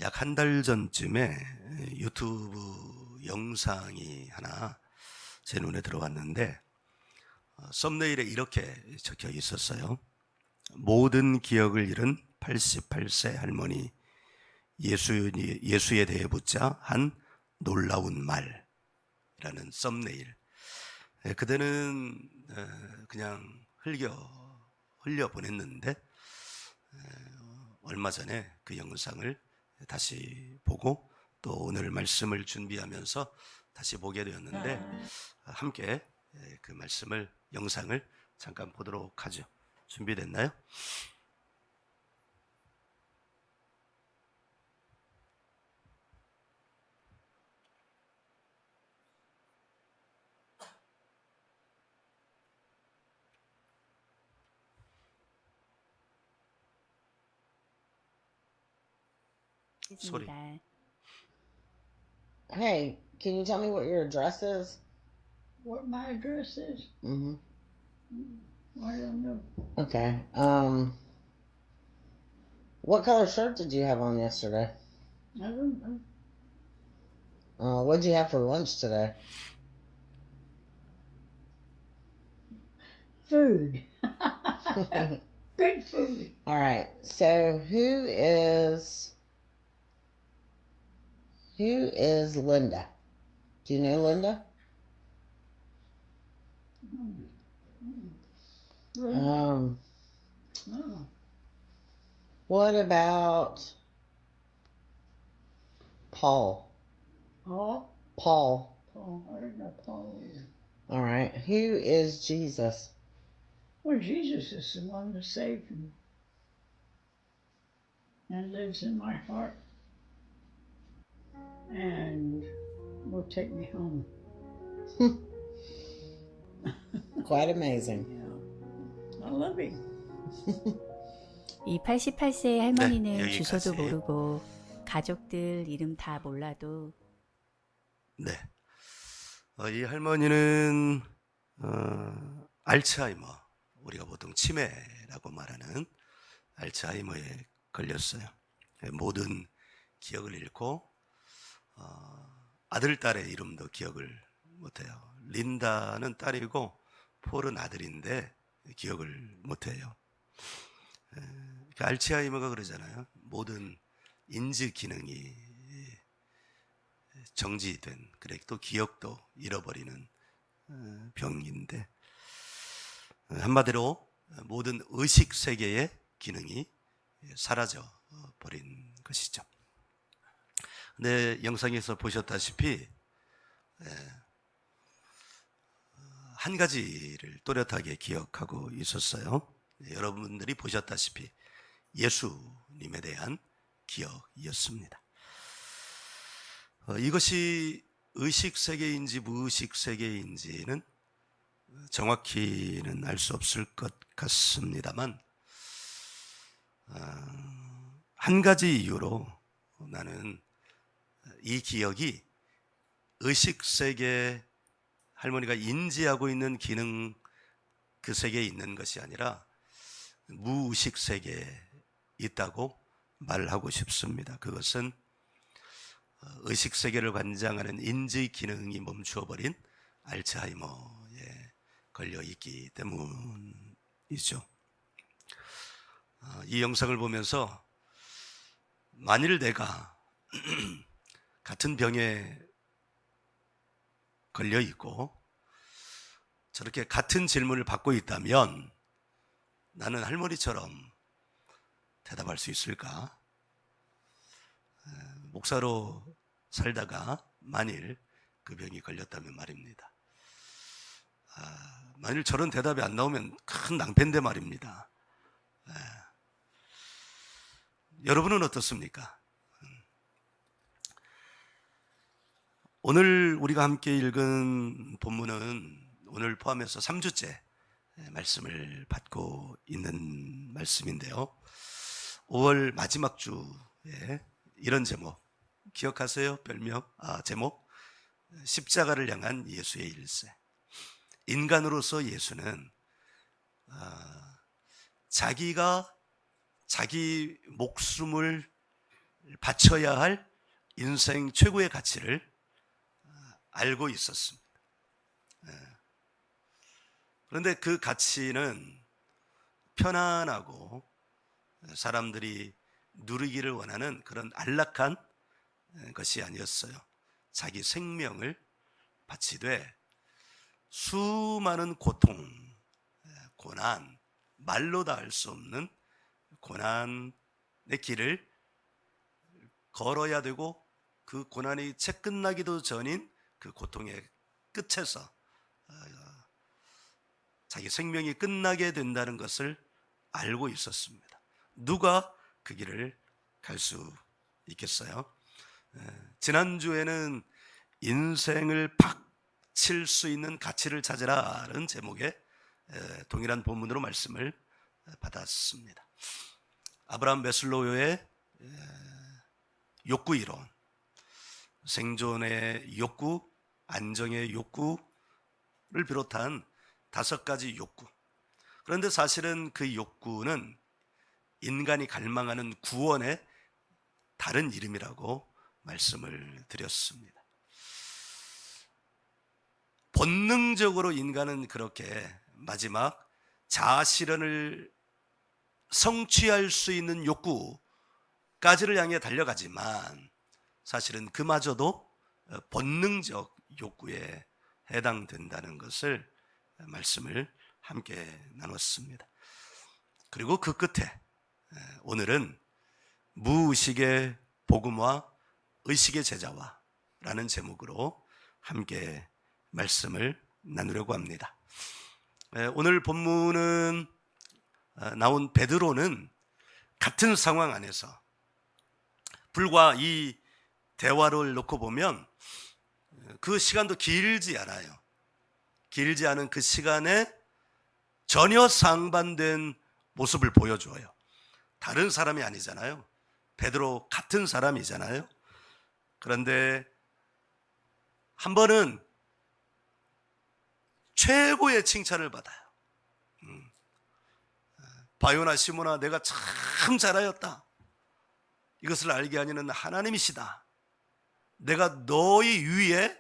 약 한 달 전쯤에 유튜브 영상이 하나 제 눈에 들어왔는데 썸네일에 이렇게 적혀 있었어요. 모든 기억을 잃은 88세 할머니 예수에 대해 묻자 한 놀라운 말이라는 썸네일. 그대는 그냥 흘려 보냈는데 얼마 전에 그 영상을 다시 보고 또 오늘 말씀을 준비하면서 다시 보게 되었는데 함께 그 말씀을 영상을 잠깐 보도록 하죠. 준비됐나요? 소리. Hey, can you tell me what your address is? What my address is? Mm-hmm. I don't know. Okay. What color shirt did you have on yesterday? I don't know. What'd you have for lunch today? Food. Good food. All right. So who is Linda? Do you know Linda? Oh. What about Paul? Paul? Paul. Paul. I don't know Paul either. All right. Who is Jesus? Well, Jesus is the one that saved me and lives in my heart and will take me home. Quite amazing. Yeah. I love him. 이 88세의 할머니는 네, 주소도 여기까지. 모르고 가족들 이름 다 몰라도 네. 이 할머니는 알츠하이머, 우리가 보통 치매라고 말하는 알츠하이머에 걸렸어요. 모든 기억을 잃고 아들, 딸의 이름도 기억을 못해요. 린다는 딸이고 폴은 아들인데 기억을 못해요. 알츠하이머가 그러잖아요. 모든 인지 기능이 정지된, 그래 또 기억도 잃어버리는 병인데, 한마디로 모든 의식 세계의 기능이 사라져 버린 것이죠. 근데 영상에서 보셨다시피 한 가지를 또렷하게 기억하고 있었어요. 여러분들이 보셨다시피 예수님에 대한 기억이었습니다. 이것이 의식 세계인지 무의식 세계인지는 정확히는 알 수 없을 것 같습니다만, 한 가지 이유로 나는 이 기억이 의식 세계, 할머니가 인지하고 있는 기능, 그 세계에 있는 것이 아니라 무의식 세계에 있다고 말하고 싶습니다. 그것은 의식 세계를 관장하는 인지 기능이 멈추어버린 알츠하이머에 걸려 있기 때문이죠. 이 영상을 보면서 만일 내가 같은 병에 걸려 있고 저렇게 같은 질문을 받고 있다면 나는 할머니처럼 대답할 수 있을까? 목사로 살다가 만일 그 병이 걸렸다면 말입니다. 만일 저런 대답이 안 나오면 큰 낭패인데 말입니다. 여러분은 어떻습니까? 오늘 우리가 함께 읽은 본문은 오늘 포함해서 3주째 말씀을 받고 있는 말씀인데요. 5월 마지막 주에 이런 제목 기억하세요? 별명, 제목, 십자가를 향한 예수의 일세. 인간으로서 예수는 자기가 자기 목숨을 바쳐야 할 인생 최고의 가치를 알고 있었습니다. 그런데 그 가치는 편안하고 사람들이 누리기를 원하는 그런 안락한 것이 아니었어요. 자기 생명을 바치되 수많은 고통, 고난, 말로 다 할 수 없는 고난의 길을 걸어야 되고 그 고난이 채 끝나기도 전인 그 고통의 끝에서 자기 생명이 끝나게 된다는 것을 알고 있었습니다. 누가 그 길을 갈 수 있겠어요? 지난주에는 인생을 바칠 수 있는 가치를 찾으라는 제목의 동일한 본문으로 말씀을 받았습니다. 아브라함 메슬로우의 욕구 이론, 생존의 욕구, 안정의 욕구를 비롯한 5가지 욕구. 그런데 사실은 그 욕구는 인간이 갈망하는 구원의 다른 이름이라고 말씀을 드렸습니다. 본능적으로 인간은 그렇게 마지막 자아실현을 성취할 수 있는 욕구까지를 향해 달려가지만 사실은 그마저도 본능적 욕구에 해당된다는 것을 말씀을 함께 나눴습니다. 그리고 그 끝에 오늘은 무의식의 복음화 의식의 제자와 라는 제목으로 함께 말씀을 나누려고 합니다. 오늘 본문은 나온 베드로는 같은 상황 안에서 불과 이 대화를 놓고 보면 그 시간도 길지 않아요. 길지 않은 그 시간에 전혀 상반된 모습을 보여줘요. 다른 사람이 아니잖아요. 베드로 같은 사람이잖아요. 그런데 한 번은 최고의 칭찬을 받아요. 바요나 시몬아, 내가 참 잘하였다. 이것을 알게 하니는 하나님이시다. 내가 너희 위에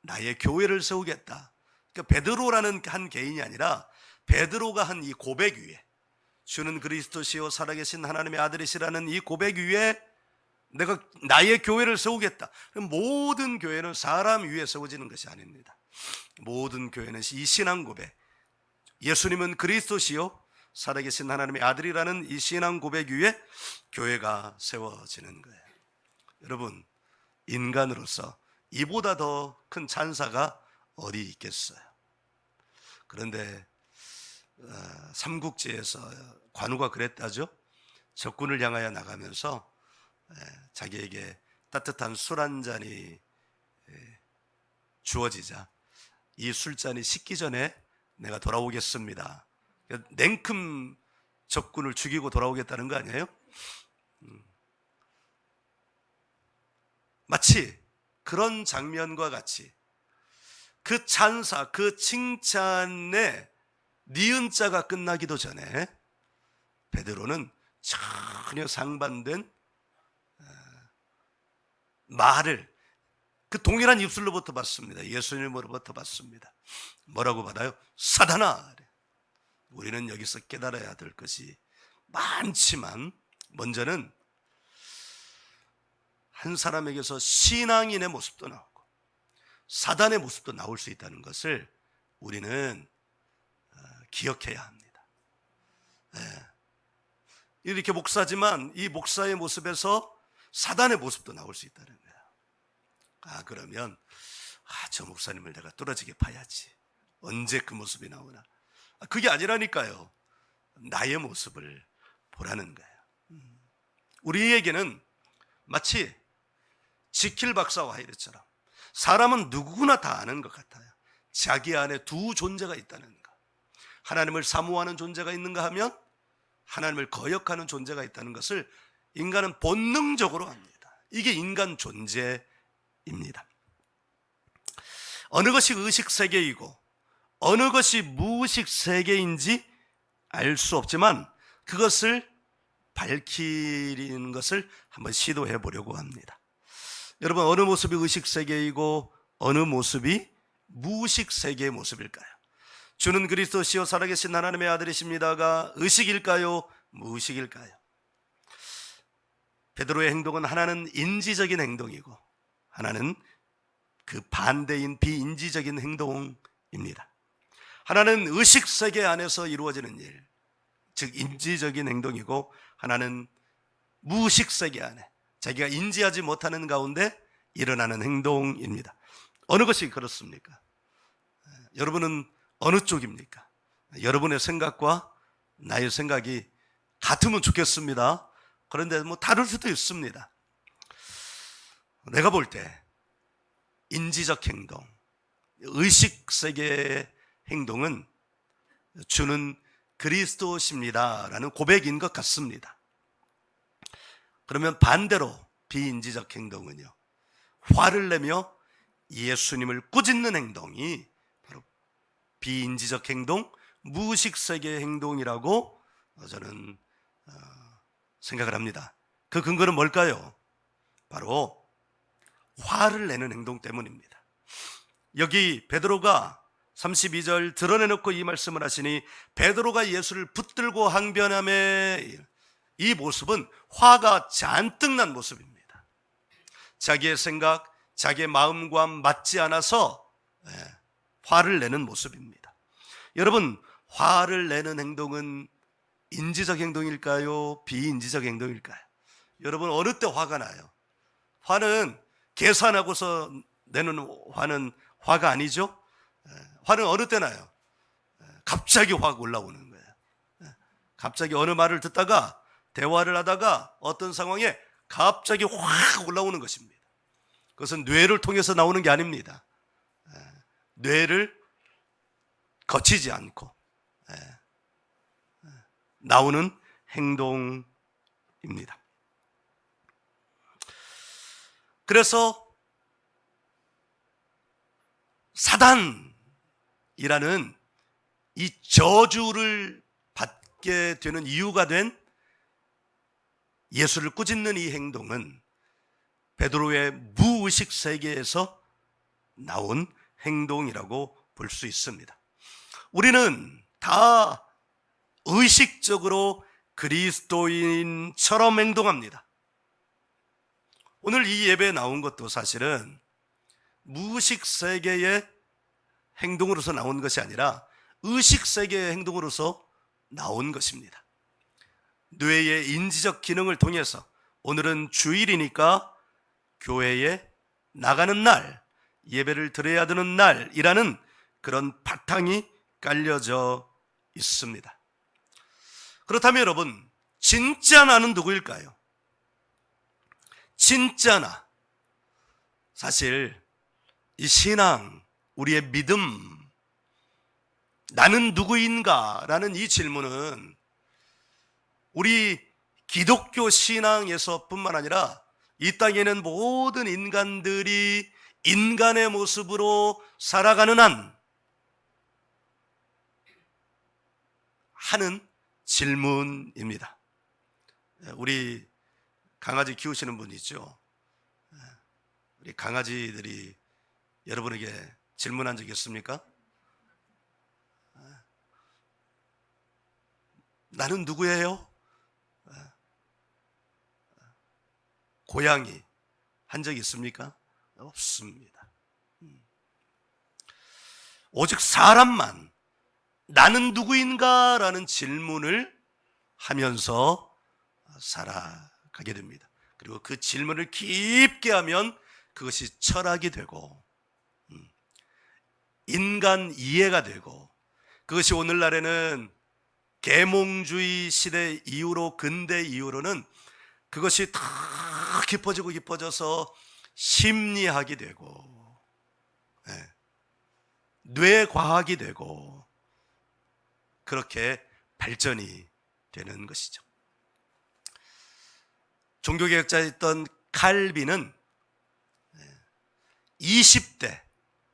나의 교회를 세우겠다. 그러니까 베드로라는 한 개인이 아니라 베드로가 한 이 고백 위에, 주는 그리스도시요 살아계신 하나님의 아들이시라는 이 고백 위에 내가 나의 교회를 세우겠다. 모든 교회는 사람 위에 세워지는 것이 아닙니다. 모든 교회는 이 신앙 고백, 예수님은 그리스도시요 살아계신 하나님의 아들이라는 이 신앙 고백 위에 교회가 세워지는 거예요. 여러분, 인간으로서 이보다 더 큰 찬사가 어디 있겠어요? 그런데 삼국지에서 관우가 그랬다죠. 적군을 향하여 나가면서 자기에게 따뜻한 술 한 잔이 주어지자 이 술잔이 식기 전에 내가 돌아오겠습니다. 냉큼 적군을 죽이고 돌아오겠다는 거 아니에요? 마치 그런 장면과 같이 그 찬사, 그 칭찬의 니은자가 끝나기도 전에 베드로는 전혀 상반된 말을 그 동일한 입술로부터 받습니다. 예수님으로부터 받습니다. 뭐라고 받아요? 사단아! 우리는 여기서 깨달아야 될 것이 많지만 먼저는 한 사람에게서 신앙인의 모습도 나오고 사단의 모습도 나올 수 있다는 것을 우리는 기억해야 합니다. 이렇게 목사지만 이 목사의 모습에서 사단의 모습도 나올 수 있다는 거예요. 그러면 저 목사님을 내가 뚫어지게 봐야지. 언제 그 모습이 나오나. 그게 아니라니까요. 나의 모습을 보라는 거예요. 우리에게는 마치 지킬 박사와 하이드처럼 사람은 누구나 다 아는 것 같아요. 자기 안에 두 존재가 있다는 것. 하나님을 사모하는 존재가 있는가 하면 하나님을 거역하는 존재가 있다는 것을 인간은 본능적으로 압니다. 이게 인간 존재입니다. 어느 것이 의식 세계이고 어느 것이 무의식 세계인지 알 수 없지만 그것을 밝히는 것을 한번 시도해 보려고 합니다. 여러분, 어느 모습이 의식세계이고 어느 모습이 무의식세계의 모습일까요? 주는 그리스도시요 살아계신 하나님의 아들이십니다가 의식일까요? 무의식일까요? 베드로의 행동은 하나는 인지적인 행동이고 하나는 그 반대인 비인지적인 행동입니다. 하나는 의식세계 안에서 이루어지는 일, 즉 인지적인 행동이고 하나는 무의식세계 안에 자기가 인지하지 못하는 가운데 일어나는 행동입니다. 어느 것이 그렇습니까? 여러분은 어느 쪽입니까? 여러분의 생각과 나의 생각이 같으면 좋겠습니다. 그런데 뭐 다를 수도 있습니다. 내가 볼 때 인지적 행동, 의식세계의 행동은 주는 그리스도십니다라는 고백인 것 같습니다. 그러면 반대로 비인지적 행동은요, 화를 내며 예수님을 꾸짖는 행동이 바로 비인지적 행동, 무의식세계의 행동이라고 저는 생각을 합니다. 그 근거는 뭘까요? 바로 화를 내는 행동 때문입니다. 여기 베드로가 32절 드러내놓고 이 말씀을 하시니 베드로가 예수를 붙들고 항변함에 이 모습은 화가 잔뜩 난 모습입니다. 자기의 생각, 자기의 마음과 맞지 않아서 화를 내는 모습입니다. 여러분, 화를 내는 행동은 인지적 행동일까요? 비인지적 행동일까요? 여러분, 어느 때 화가 나요? 화는 계산하고서 내는 화는 화가 아니죠? 화는 어느 때 나요? 갑자기 화가 올라오는 거예요. 갑자기 어느 말을 듣다가 대화를 하다가 어떤 상황에 갑자기 확 올라오는 것입니다. 그것은 뇌를 통해서 나오는 게 아닙니다. 뇌를 거치지 않고 나오는 행동입니다. 그래서 사단이라는 이 저주를 받게 되는 이유가 된 예수를 꾸짖는 이 행동은 베드로의 무의식 세계에서 나온 행동이라고 볼 수 있습니다. 우리는 다 의식적으로 그리스도인처럼 행동합니다. 오늘 이 예배에 나온 것도 사실은 무의식 세계의 행동으로서 나온 것이 아니라 의식 세계의 행동으로서 나온 것입니다. 뇌의 인지적 기능을 통해서 오늘은 주일이니까 교회에 나가는 날, 예배를 드려야 되는 날이라는 그런 바탕이 깔려져 있습니다. 그렇다면 여러분, 진짜 나는 누구일까요? 진짜 나. 사실 이 신앙, 우리의 믿음, 나는 누구인가? 라는 이 질문은 우리 기독교 신앙에서 뿐만 아니라 이 땅에는 모든 인간들이 인간의 모습으로 살아가는 한 하는 질문입니다. 우리 강아지 키우시는 분 있죠? 우리 강아지들이 여러분에게 질문한 적이 있습니까? 나는 누구예요? 고양이 한 적이 있습니까? 없습니다. 오직 사람만 나는 누구인가? 라는 질문을 하면서 살아가게 됩니다. 그리고 그 질문을 깊게 하면 그것이 철학이 되고 인간 이해가 되고 그것이 오늘날에는 계몽주의 시대 이후로 근대 이후로는 그것이 더 깊어지고 깊어져서 심리학이 되고 뇌과학이 되고 그렇게 발전이 되는 것이죠. 종교개혁자였던 칼빈은 20대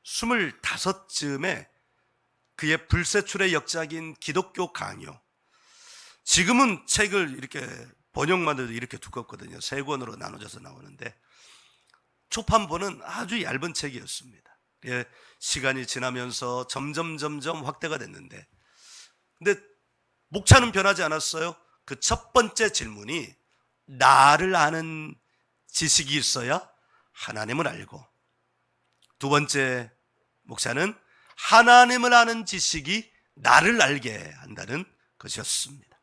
25쯤에 그의 불세출의 역작인 기독교 강요, 지금은 책을 이렇게 번역만 해도 이렇게 두껍거든요. 3권으로 나눠져서 나오는데 초판본은 아주 얇은 책이었습니다. 예, 시간이 지나면서 점점 확대가 됐는데, 근데 목차는 변하지 않았어요. 그 첫 번째 질문이 나를 아는 지식이 있어야 하나님을 알고, 두 번째 목차는 하나님을 아는 지식이 나를 알게 한다는 것이었습니다.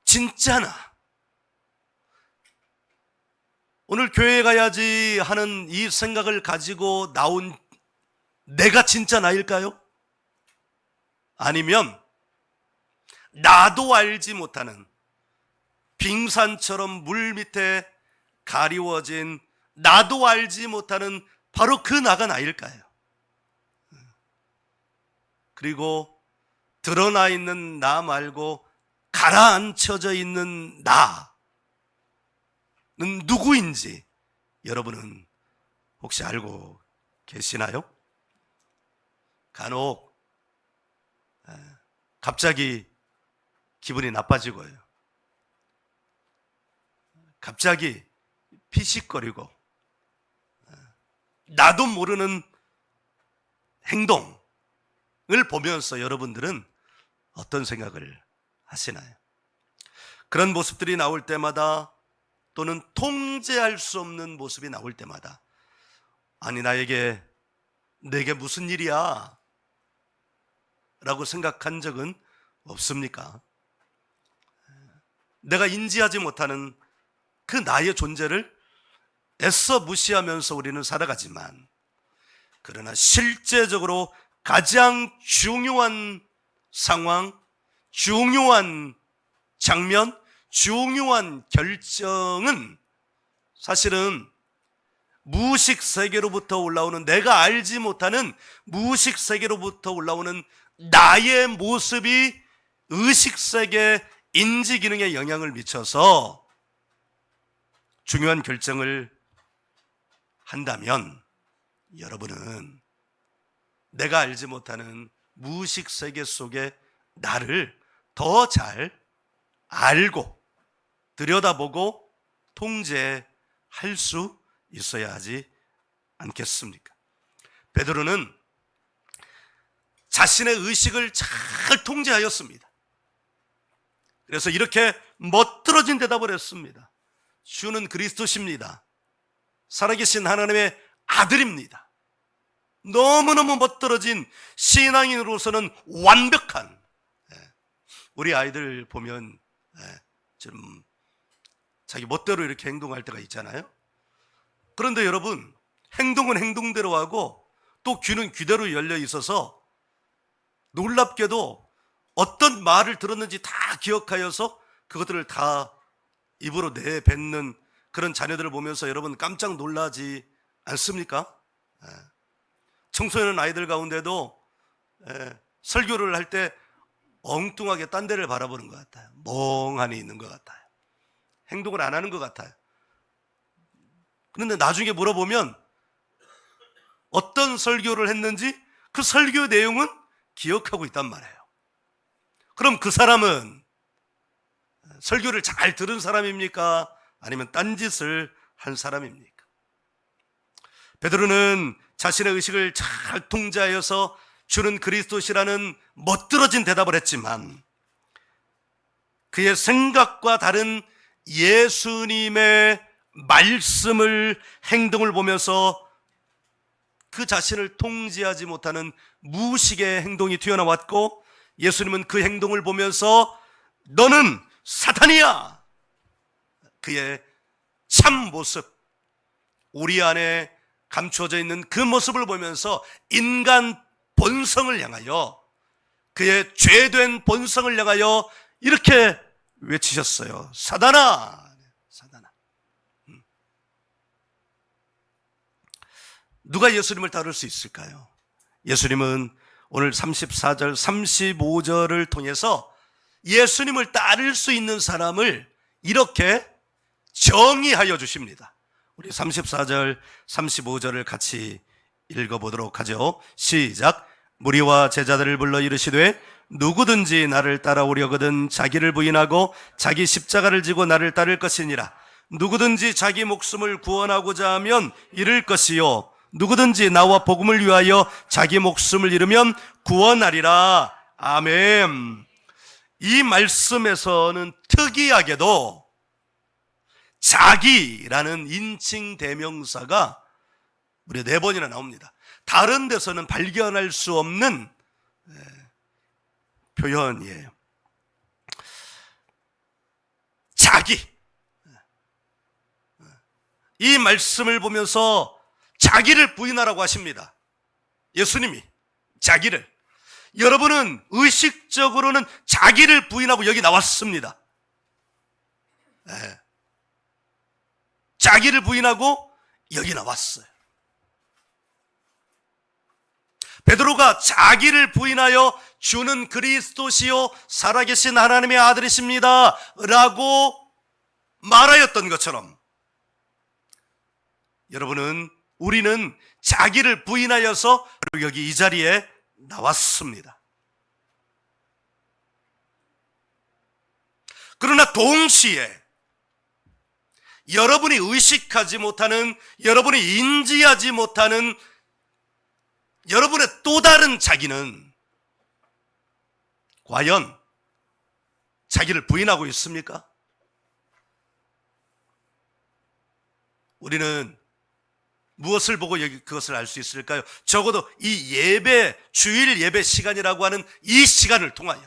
진짜나 오늘 교회에 가야지 하는 이 생각을 가지고 나온 내가 진짜 나일까요? 아니면 나도 알지 못하는 빙산처럼 물 밑에 가리워진 나도 알지 못하는 바로 그 나가 나일까요? 그리고 드러나 있는 나 말고 가라앉혀져 있는 나는 누구인지 여러분은 혹시 알고 계시나요? 간혹 갑자기 기분이 나빠지고요. 갑자기 피식거리고 나도 모르는 행동을 보면서 여러분들은 어떤 생각을 하시나요? 그런 모습들이 나올 때마다, 또는 통제할 수 없는 모습이 나올 때마다, 아니 내게 무슨 일이야? 라고 생각한 적은 없습니까? 내가 인지하지 못하는 그 나의 존재를 애써 무시하면서 우리는 살아가지만, 그러나 실제적으로 가장 중요한 상황, 중요한 장면, 중요한 결정은 사실은 무의식 세계로부터 올라오는, 내가 알지 못하는 무의식 세계로부터 올라오는 나의 모습이 의식 세계 인지 기능에 영향을 미쳐서 중요한 결정을 한다면, 여러분은 내가 알지 못하는 무의식 세계 속에 나를 더 잘 알고 들여다보고 통제할 수 있어야 하지 않겠습니까? 베드로는 자신의 의식을 잘 통제하였습니다. 그래서 이렇게 멋들어진 대답을 했습니다. 주는 그리스도십니다. 살아계신 하나님의 아들입니다. 너무너무 멋들어진 신앙인으로서는 완벽한, 우리 아이들 보면 좀 자기 멋대로 이렇게 행동할 때가 있잖아요. 그런데 여러분, 행동은 행동대로 하고 또 귀는 귀대로 열려 있어서 놀랍게도 어떤 말을 들었는지 다 기억하여서 그것들을 다 입으로 내뱉는 그런 자녀들을 보면서 여러분 깜짝 놀라지 않습니까? 청소년 아이들 가운데도 설교를 할 때 엉뚱하게 딴 데를 바라보는 것 같아요. 멍하니 있는 것 같아요. 행동을 안 하는 것 같아요. 그런데 나중에 물어보면 어떤 설교를 했는지 그 설교 내용은 기억하고 있단 말이에요. 그럼 그 사람은 설교를 잘 들은 사람입니까? 아니면 딴짓을 한 사람입니까? 베드로는 자신의 의식을 잘 통제하여서 주는 그리스도시라는 멋들어진 대답을 했지만, 그의 생각과 다른 예수님의 말씀을, 행동을 보면서 그 자신을 통제하지 못하는 무의식의 행동이 튀어나왔고, 예수님은 그 행동을 보면서 너는 사탄이야! 그의 참 모습, 우리 안에 감추어져 있는 그 모습을 보면서 인간 본성을 향하여, 그의 죄된 본성을 향하여 이렇게 외치셨어요. 사단아! 사단아. 누가 예수님을 따를 수 있을까요? 예수님은 오늘 34절, 35절을 통해서 예수님을 따를 수 있는 사람을 이렇게 정의하여 주십니다. 우리 34절, 35절을 같이 읽어보도록 하죠. 시작. 무리와 제자들을 불러 이르시되 누구든지 나를 따라오려거든 자기를 부인하고 자기 십자가를 지고 나를 따를 것이니라. 누구든지 자기 목숨을 구원하고자 하면 잃을 것이요 누구든지 나와 복음을 위하여 자기 목숨을 잃으면 구원하리라. 아멘. 이 말씀에서는 특이하게도 자기라는 인칭 대명사가 무려 4번이나 나옵니다. 다른 데서는 발견할 수 없는 표현이에요. 자기. 이 말씀을 보면서 자기를 부인하라고 하십니다. 예수님이 자기를. 여러분은 의식적으로는 자기를 부인하고 여기 나왔습니다. 자기를 부인하고 여기 나왔어요. 베드로가 자기를 부인하여 주는 그리스도시요 살아계신 하나님의 아들이십니다 라고 말하였던 것처럼 우리는 자기를 부인하여서 여기 이 자리에 나왔습니다. 그러나 동시에 여러분이 의식하지 못하는, 여러분이 인지하지 못하는 여러분의 또 다른 자기는 과연 자기를 부인하고 있습니까? 우리는 무엇을 보고 그것을 알 수 있을까요? 적어도 이 예배, 주일 예배 시간이라고 하는 이 시간을 통하여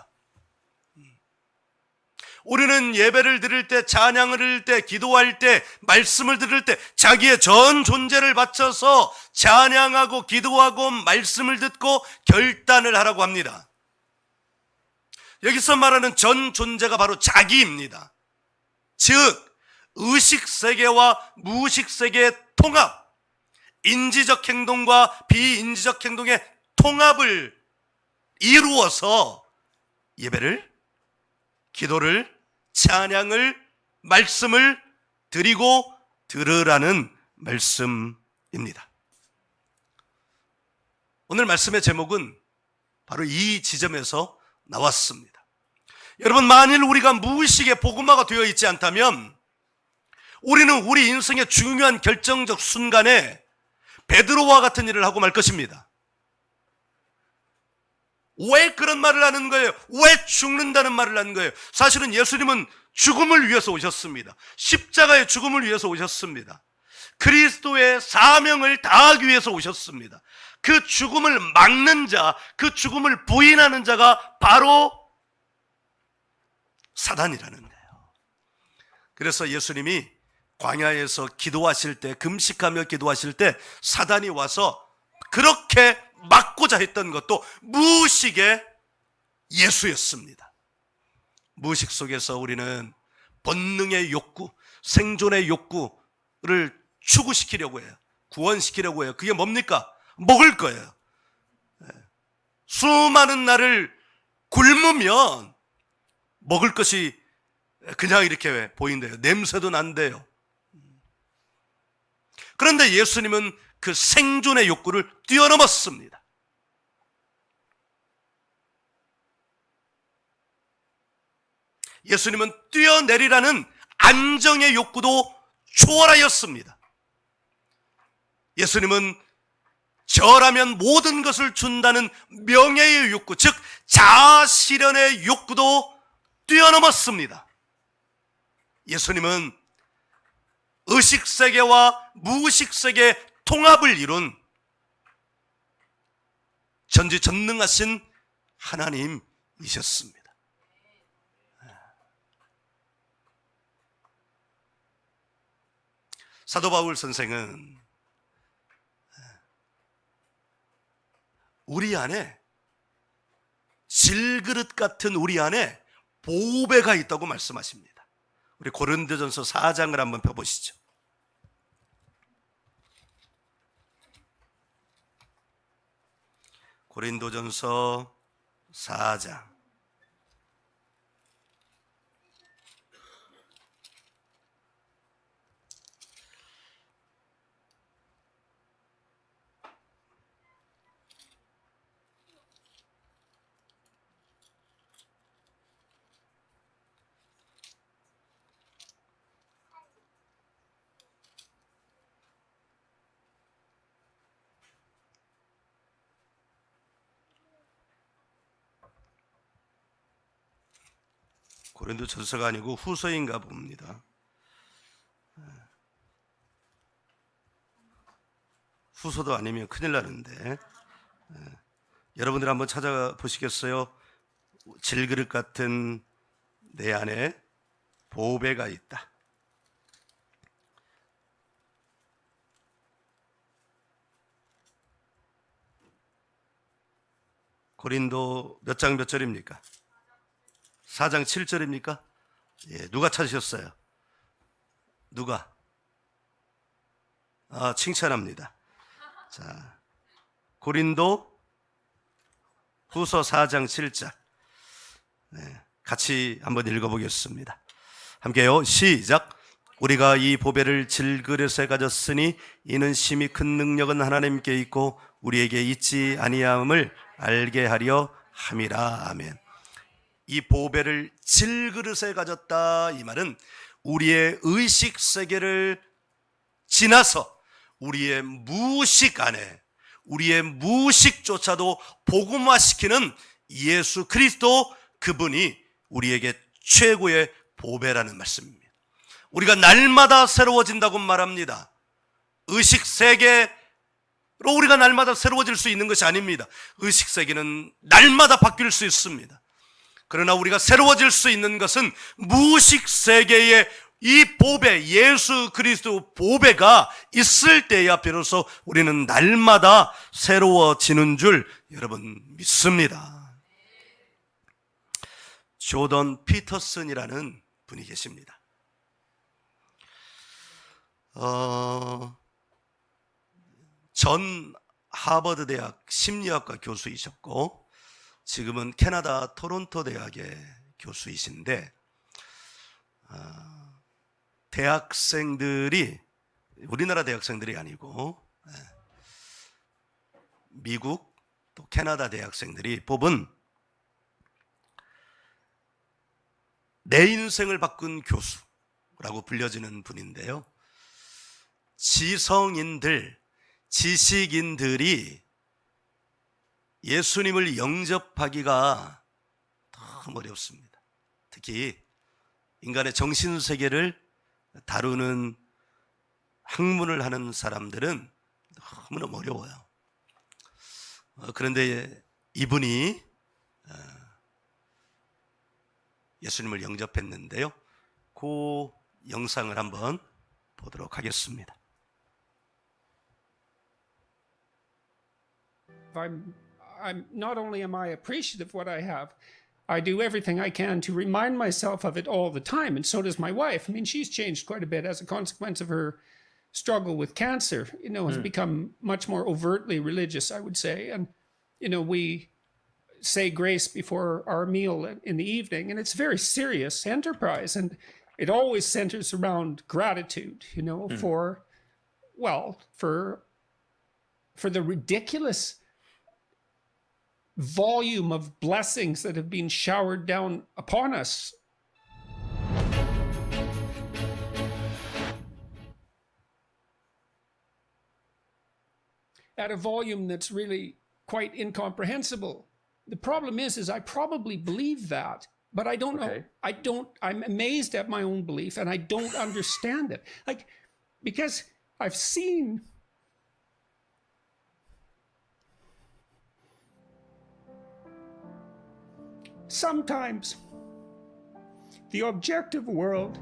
우리는 예배를 드릴 때, 찬양을 드릴 때, 기도할 때, 말씀을 들을 때 자기의 전 존재를 바쳐서 찬양하고 기도하고 말씀을 듣고 결단을 하라고 합니다. 여기서 말하는 전 존재가 바로 자기입니다. 즉 의식세계와 무의식세계의 통합, 인지적 행동과 비인지적 행동의 통합을 이루어서 예배를, 기도를, 찬양을, 말씀을 드리고 들으라는 말씀입니다. 오늘 말씀의 제목은 바로 이 지점에서 나왔습니다. 여러분, 만일 우리가 무의식의 복음화가 되어 있지 않다면 우리는 우리 인생의 중요한 결정적 순간에 베드로와 같은 일을 하고 말 것입니다. 왜 그런 말을 하는 거예요? 왜 죽는다는 말을 하는 거예요? 사실은 예수님은 죽음을 위해서 오셨습니다. 십자가의 죽음을 위해서 오셨습니다. 그리스도의 사명을 다하기 위해서 오셨습니다. 그 죽음을 막는 자, 그 죽음을 부인하는 자가 바로 사단이라는 거예요. 그래서 예수님이 광야에서 기도하실 때, 금식하며 기도하실 때 사단이 와서 그렇게 막고자 했던 것도 무의식의 예수였습니다. 무의식 속에서 우리는 본능의 욕구, 생존의 욕구를 추구시키려고 해요. 구원시키려고 해요. 그게 뭡니까? 먹을 거예요. 수많은 날을 굶으면 먹을 것이 그냥 이렇게 보인대요. 냄새도 난대요. 그런데 예수님은 그 생존의 욕구를 뛰어넘었습니다. 예수님은 뛰어내리라는 안정의 욕구도 초월하였습니다. 예수님은 저라면 모든 것을 준다는 명예의 욕구, 즉 자아실현의 욕구도 뛰어넘었습니다. 예수님은 의식세계와 무의식세계의 통합을 이룬 전지전능하신 하나님이셨습니다. 사도 바울 선생은 우리 안에, 질그릇 같은 우리 안에 보배가 있다고 말씀하십니다. 우리 고린도전서 4장을 한번 펴보시죠. 고린도전서 4장. 고린도 전서가 아니고 후서인가 봅니다. 후서도 아니면 큰일 나는데 여러분들 한번 찾아보시겠어요? 질그릇 같은 내 안에 보배가 있다. 고린도 몇 장 몇 절입니까? 4장 7절입니까? 예, 누가 찾으셨어요? 누가? 칭찬합니다. 자, 고린도 후서 4장 7절. 네, 같이 한번 읽어보겠습니다. 함께요. 시작. 우리가 이 보배를 질그릇에 가졌으니 이는 심히 큰 능력은 하나님께 있고 우리에게 있지 아니함을 알게 하려 함이라. 아멘. 이 보배를 질그릇에 가졌다, 이 말은 우리의 의식 세계를 지나서 우리의 무의식 안에, 우리의 무의식조차도 복음화시키는 예수 그리스도, 그분이 우리에게 최고의 보배라는 말씀입니다. 우리가 날마다 새로워진다고 말합니다. 의식 세계로 우리가 날마다 새로워질 수 있는 것이 아닙니다. 의식 세계는 날마다 바뀔 수 있습니다. 그러나 우리가 새로워질 수 있는 것은 무의식 세계의 이 보배, 예수 그리스도 보배가 있을 때야 비로소 우리는 날마다 새로워지는 줄 여러분 믿습니다. 조던 피터슨이라는 분이 계십니다. 전 하버드 대학 심리학과 교수이셨고 지금은 캐나다 토론토 대학의 교수이신데 대학생들이, 우리나라 대학생들이 아니고 미국 또 캐나다 대학생들이 뽑은 내 인생을 바꾼 교수라고 불려지는 분인데요. 지성인들, 지식인들이 예수님을 영접하기가 너무 어렵습니다. 특히 인간의 정신세계를 다루는 학문을 하는 사람들은 너무너무 어려워요. 그런데 이분이 예수님을 영접했는데요. 그 영상을 한번 보도록 하겠습니다. I'm not only am I appreciative of what I have, I do everything I can to remind myself of it all the time, and so does my wife. I mean, she's changed quite a bit as a consequence of her struggle with cancer. Has become much more overtly religious, I would say. And we say grace before our meal in the evening, and it's a very serious enterprise, and it always centers around gratitude. For the ridiculous volume of blessings that have been showered down upon us. At a volume that's really quite incomprehensible. The problem is I probably believe that, but I don't know. I'm amazed at my own belief and I don't understand it. Because I've seen sometimes the objective world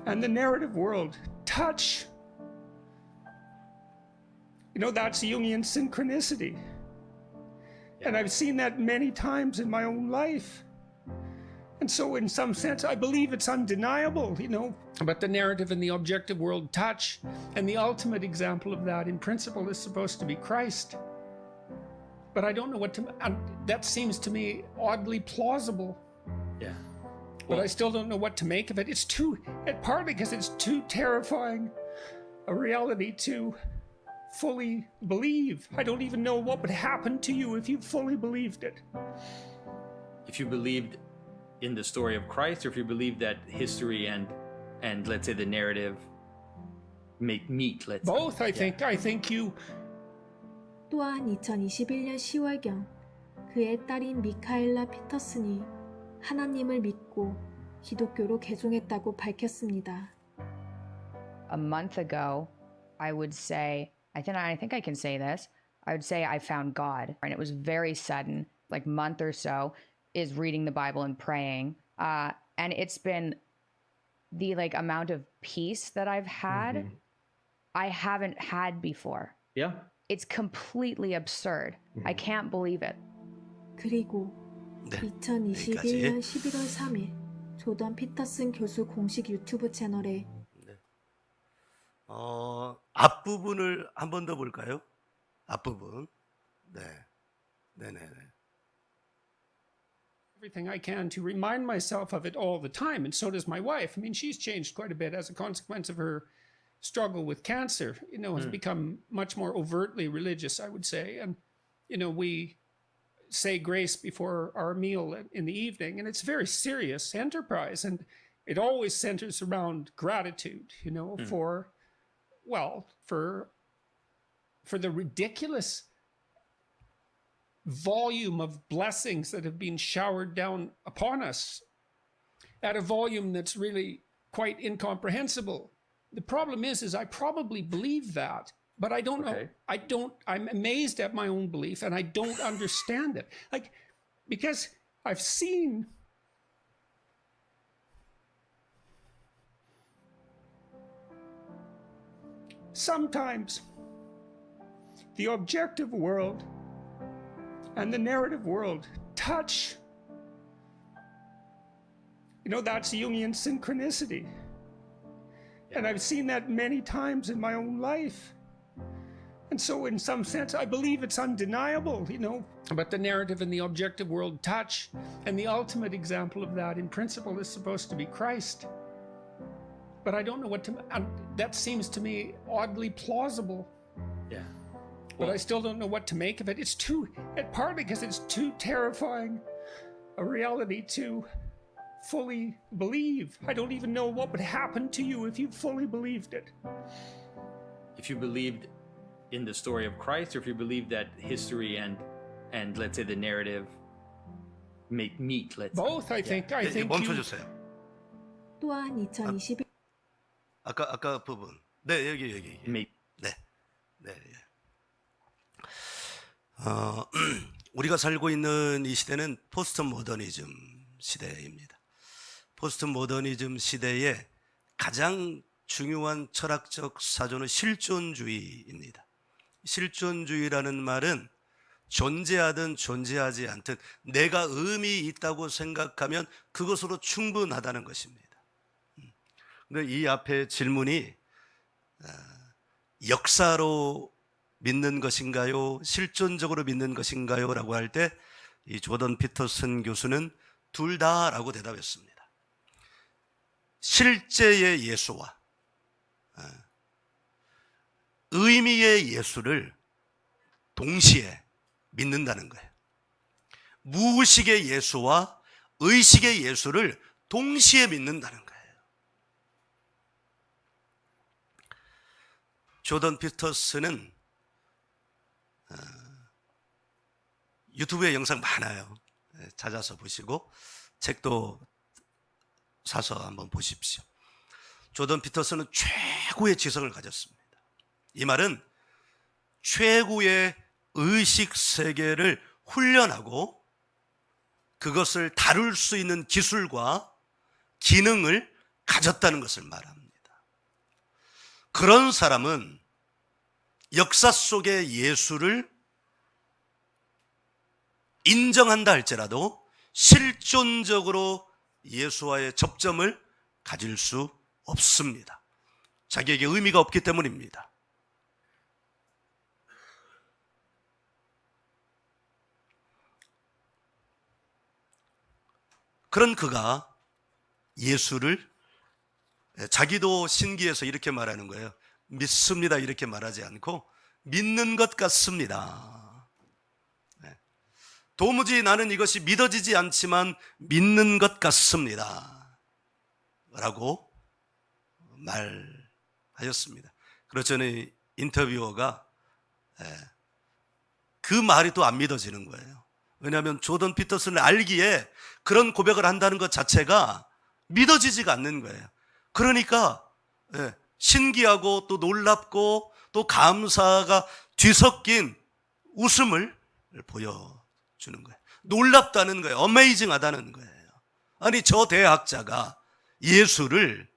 and the narrative world touch. That's Jungian synchronicity. And I've seen that many times in my own life. And so in some sense, I believe it's undeniable, but the narrative and the objective world touch. And the ultimate example of that in principle is supposed to be Christ. But I don't know that seems to me oddly plausible. Yeah. But I still don't know what to make of it. Partly because it's too terrifying a reality to fully believe. I don't even know what would happen to you if you fully believed it. If you believed in the story of Christ, or if you believed that history and let's say the narrative make meet, let's both, say. I think you. 또한 2021년 10월경 그의 딸인 미카엘라 피터슨이 하나님을 믿고 기독교로 개종했다고 밝혔습니다. A month ago, I would say, I think I can say this. I would say I found God, and it was very sudden, like month or so, is reading the Bible and praying. And it's been the like amount of peace that I've had, I haven't had before. Yeah. It's completely absurd. I can't believe it. 그리고 네, 2021년 11월 3일 조던 피터슨 교수 공식 유튜브 채널에 앞부분을 한 번 더 볼까요? 앞부분. 네. 네네네. Everything I can to remind myself of it all the time, and so does my wife. I mean, she's changed quite a bit as a consequence of her struggle with cancer. Has become much more overtly religious, I would say. And we say grace before our meal in the evening, and it's a very serious enterprise, and it always centers around gratitude. For the ridiculous volume of blessings that have been showered down upon us at a volume that's really quite incomprehensible. The problem is I probably believe that, but I don't know. I'm amazed at my own belief, and I don't understand it. Because I've seen sometimes the objective world and the narrative world touch. That's Jungian synchronicity. And I've seen that many times in my own life. And so in some sense, I believe it's undeniable, but the narrative and the objective world touch. And the ultimate example of that in principle is supposed to be Christ. But I don't know that seems to me oddly plausible. Yeah. But I still don't know what to make of it. Partly because it's too terrifying a reality to fully believe. I don't even know what would happen to you if you fully believed it. If you believed in the story of Christ, or if you believed that history and let's say the narrative make meet, let's both, I think. I think 멈춰주세요. 또한 2021 아까 부분. 네, 여기. make 네. 우리가 살고 있는 이 시대는 포스트 모더니즘 시대입니다. 포스트 모더니즘 시대의 가장 중요한 철학적 사조는 실존주의입니다. 실존주의라는 말은 존재하든 존재하지 않든 내가 의미 있다고 생각하면 그것으로 충분하다는 것입니다. 근데 이 앞에 질문이 역사로 믿는 것인가요? 실존적으로 믿는 것인가요? 라고 할 때 이 조던 피터슨 교수는 둘 다라고 대답했습니다. 실제의 예수와 의미의 예수를 동시에 믿는다는 거예요. 무의식의 예수와 의식의 예수를 동시에 믿는다는 거예요. 조던 피터슨은 유튜브에 영상 많아요. 찾아서 보시고 책도 사서 한번 보십시오. 조던 피터슨은 최고의 지성을 가졌습니다. 이 말은 최고의 의식 세계를 훈련하고 그것을 다룰 수 있는 기술과 기능을 가졌다는 것을 말합니다. 그런 사람은 역사 속의 예수를 인정한다 할지라도 실존적으로 예수와의 접점을 가질 수 없습니다. 자기에게 의미가 없기 때문입니다. 그런 그가 예수를 자기도 신기해서 이렇게 말하는 거예요. 믿습니다 이렇게 말하지 않고 믿는 것 같습니다. 도무지 나는 이것이 믿어지지 않지만 믿는 것 같습니다 라고 말하였습니다. 그렇더니 인터뷰어가 그 말이 또 안 믿어지는 거예요. 왜냐하면 조던 피터슨을 알기에 그런 고백을 한다는 것 자체가 믿어지지가 않는 거예요. 그러니까 신기하고 또 놀랍고 또 감사가 뒤섞인 웃음을 보여주는 거예요. 놀랍다는 거예요. 어메이징하다는 거예요. 아니, 저 대학자가 예수를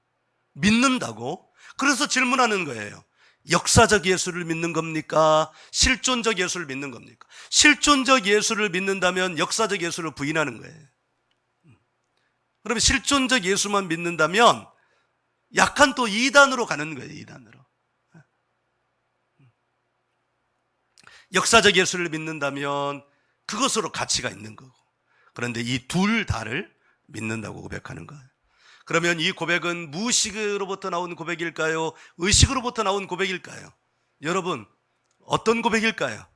믿는다고? 그래서 질문하는 거예요. 역사적 예수를 믿는 겁니까? 실존적 예수를 믿는 겁니까? 실존적 예수를 믿는다면 역사적 예수를 부인하는 거예요. 그러면 실존적 예수만 믿는다면 약간 또 이단으로 가는 거예요. 이단으로. 역사적 예수를 믿는다면 그것으로 가치가 있는 거고, 그런데 이 둘 다를 믿는다고 고백하는 거예요. 그러면 이 고백은 무의식으로부터 나온 고백일까요? 의식으로부터 나온 고백일까요? 여러분, 어떤 고백일까요?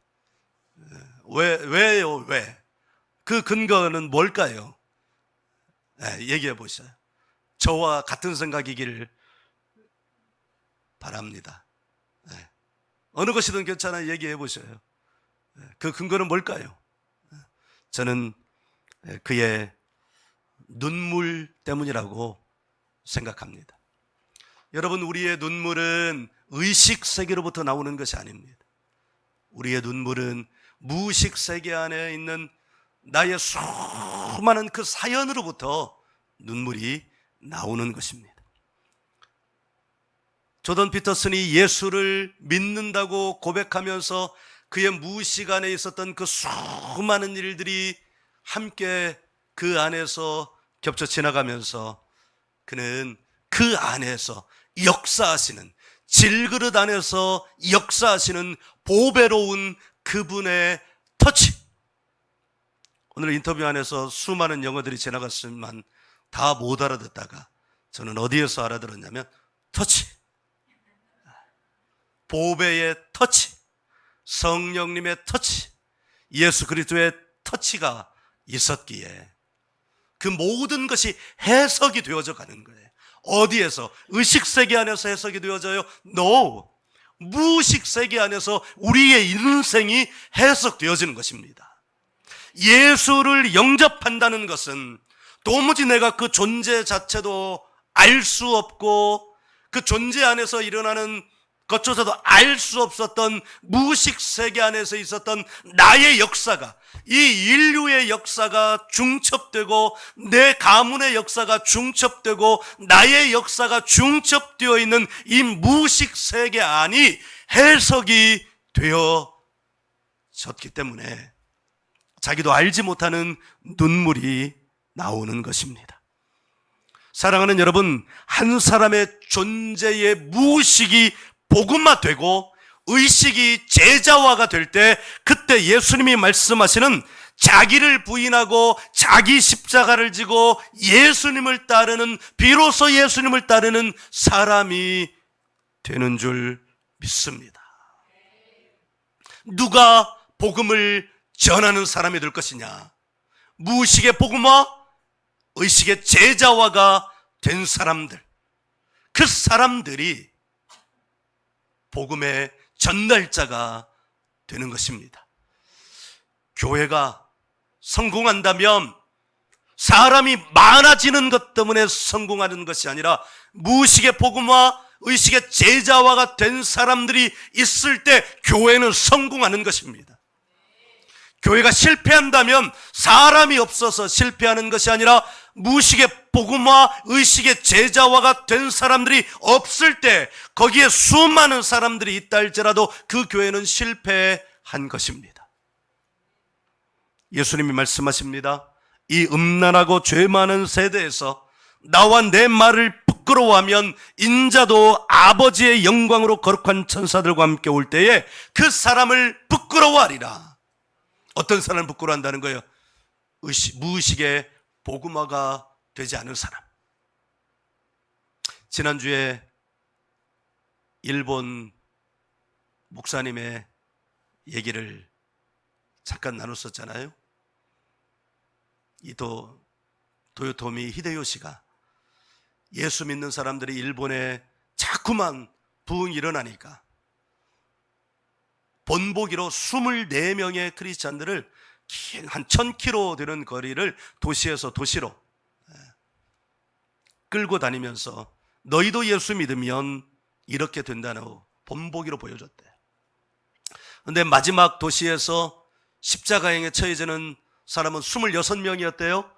왜요? 왜? 그 근거는 뭘까요? 얘기해 보세요. 저와 같은 생각이기를 바랍니다. 어느 것이든 괜찮아요. 얘기해 보세요. 그 근거는 뭘까요? 저는 그의 눈물 때문이라고 생각합니다. 여러분, 우리의 눈물은 의식 세계로부터 나오는 것이 아닙니다. 우리의 눈물은 무의식 세계 안에 있는 나의 수많은 그 사연으로부터 눈물이 나오는 것입니다. 조던 피터슨이 예수를 믿는다고 고백하면서 그의 무의식 안에 있었던 그 수많은 일들이 함께 그 안에서 겹쳐 지나가면서 그는 그 안에서 역사하시는, 질그릇 안에서 역사하시는 보배로운 그분의 터치. 오늘 인터뷰 안에서 수많은 영어들이 지나갔지만 다 못 알아듣다가 저는 어디에서 알아들었냐면 터치, 보배의 터치, 성령님의 터치, 예수 그리스도의 터치가 있었기에 그 모든 것이 해석이 되어져 가는 거예요. 어디에서? 의식세계 안에서 해석이 되어져요? No! 무의식 세계 안에서 우리의 인생이 해석되어지는 것입니다. 예수를 영접한다는 것은 도무지 내가 그 존재 자체도 알 수 없고 그 존재 안에서 일어나는 것조차도 알 수 없었던 무의식 세계 안에서 있었던 나의 역사가, 이 인류의 역사가 중첩되고 내 가문의 역사가 중첩되고 나의 역사가 중첩되어 있는 이 무의식 세계 안이 해석이 되어졌기 때문에 자기도 알지 못하는 눈물이 나오는 것입니다. 사랑하는 여러분, 한 사람의 존재의 무의식이 복음화되고 의식이 제자화가 될 때, 그때 예수님이 말씀하시는 자기를 부인하고 자기 십자가를 지고 예수님을 따르는, 비로소 예수님을 따르는 사람이 되는 줄 믿습니다. 누가 복음을 전하는 사람이 될 것이냐? 무의식의 복음화, 의식의 제자화가 된 사람들, 그 사람들이 복음의 전달자가 되는 것입니다. 교회가 성공한다면 사람이 많아지는 것 때문에 성공하는 것이 아니라 무의식의 복음화, 의식의 제자화가 된 사람들이 있을 때 교회는 성공하는 것입니다. 교회가 실패한다면 사람이 없어서 실패하는 것이 아니라 무의식의 복음화, 의식의 제자화가 된 사람들이 없을 때 거기에 수많은 사람들이 있다 할지라도 그 교회는 실패한 것입니다. 예수님이 말씀하십니다. 이 음란하고 죄 많은 세대에서 나와 내 말을 부끄러워하면 인자도 아버지의 영광으로 거룩한 천사들과 함께 올 때에 그 사람을 부끄러워하리라. 어떤 사람을 부끄러워한다는 거예요? 무의식의 복음화가 되지 않은 사람. 지난주에 일본 목사님의 얘기를 잠깐 나눴었잖아요. 이 도요토미 히데요시가 예수 믿는 사람들이 일본에 자꾸만 부흥이 일어나니까 본보기로 24명의 크리스찬들을 한 1000km 되는 거리를 도시에서 도시로 끌고 다니면서 너희도 예수 믿으면 이렇게 된다는 본보기로 보여줬대. 그런데 마지막 도시에서 십자가행에 처해지는 사람은 26명이었대요.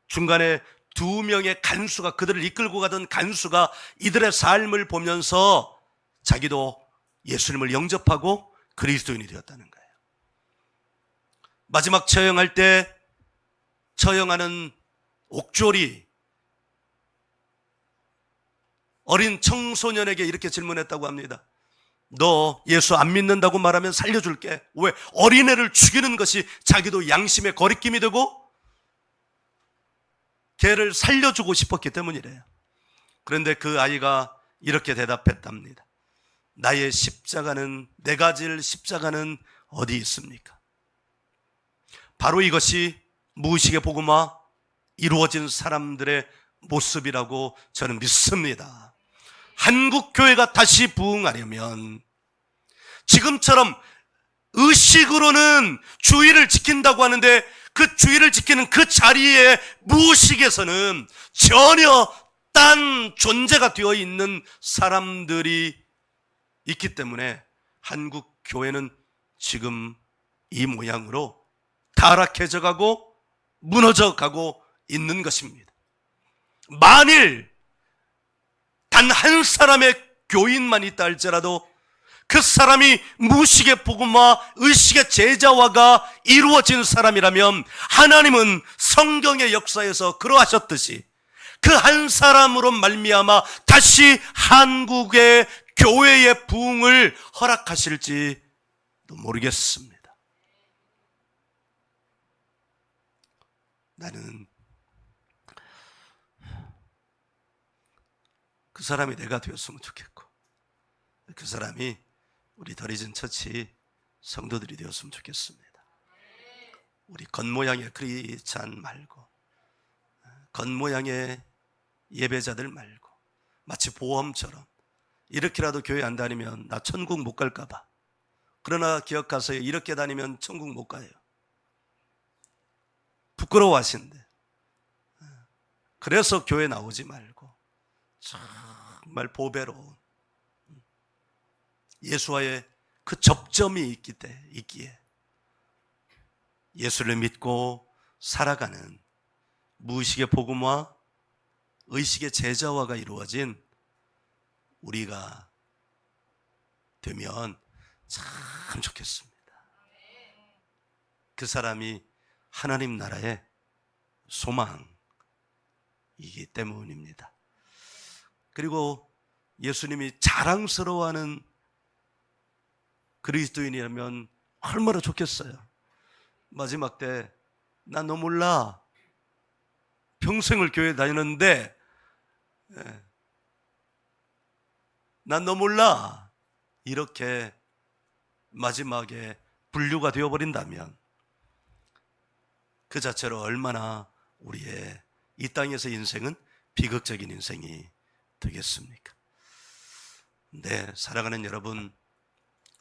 중간에 2명의 간수가, 그들을 이끌고 가던 간수가 이들의 삶을 보면서 자기도 예수님을 영접하고 그리스도인이 되었다는 거예요. 마지막 처형할 때 처형하는 옥졸이 어린 청소년에게 이렇게 질문했다고 합니다. 너 예수 안 믿는다고 말하면 살려줄게. 왜? 어린애를 죽이는 것이 자기도 양심의 거리낌이 되고 걔를 살려주고 싶었기 때문이래요. 그런데 그 아이가 이렇게 대답했답니다. 나의 십자가는, 내가 질 십자가는 어디 있습니까? 바로 이것이 무의식의 복음화 이루어진 사람들의 모습이라고 저는 믿습니다. 한국 교회가 다시 부흥하려면 지금처럼 의식으로는 주의를 지킨다고 하는데 그 주의를 지키는 그 자리에 무의식에서는 전혀 딴 존재가 되어 있는 사람들이 있기 때문에 한국 교회는 지금 이 모양으로 타락해져 가고 무너져 가고 있는 것입니다. 만일 단 한 사람의 교인만 있다 할지라도 그 사람이 무의식의 복음과 의식의 제자화가 이루어진 사람이라면 하나님은 성경의 역사에서 그러하셨듯이 그 한 사람으로 말미암아 다시 한국의 교회의 부흥을 허락하실지도 모르겠습니다. 나는 그 사람이 내가 되었으면 좋겠고 그 사람이 우리 더리진 처치 성도들이 되었으면 좋겠습니다. 우리 겉모양의 크리스찬 말고 겉모양의 예배자들 말고 마치 보험처럼 이렇게라도 교회 안 다니면 나 천국 못 갈까 봐. 그러나 기억하세요. 이렇게 다니면 천국 못 가요. 부끄러워하신대. 그래서 교회 나오지 말고 정말 보배로운 예수와의 그 접점이 있기에 예수를 믿고 살아가는 무의식의 복음화, 의식의 제자화가 이루어진 우리가 되면 참 좋겠습니다. 그 사람이 하나님 나라의 소망이기 때문입니다. 그리고 예수님이 자랑스러워하는 그리스도인이라면 얼마나 좋겠어요. 마지막 때 난 너 몰라. 평생을 교회 다니는데 난 너 몰라. 이렇게 마지막에 분류가 되어버린다면 그 자체로 얼마나 우리의 이 땅에서 인생은 비극적인 인생이 되겠습니까? 네, 사랑하는 여러분,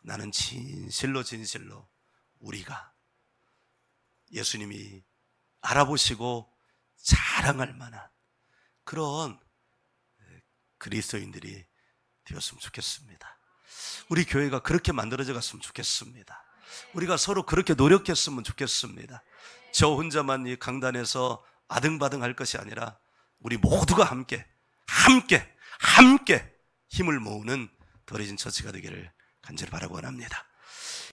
나는 진실로 우리가 예수님이 알아보시고 자랑할 만한 그런 그리스도인들이 되었으면 좋겠습니다. 우리 교회가 그렇게 만들어져 갔으면 좋겠습니다. 우리가 서로 그렇게 노력했으면 좋겠습니다. 저 혼자만 이 강단에서 아등바등 할 것이 아니라 우리 모두가 함께 힘을 모으는 더리진 처치가 되기를 간절히 바라고 원합니다.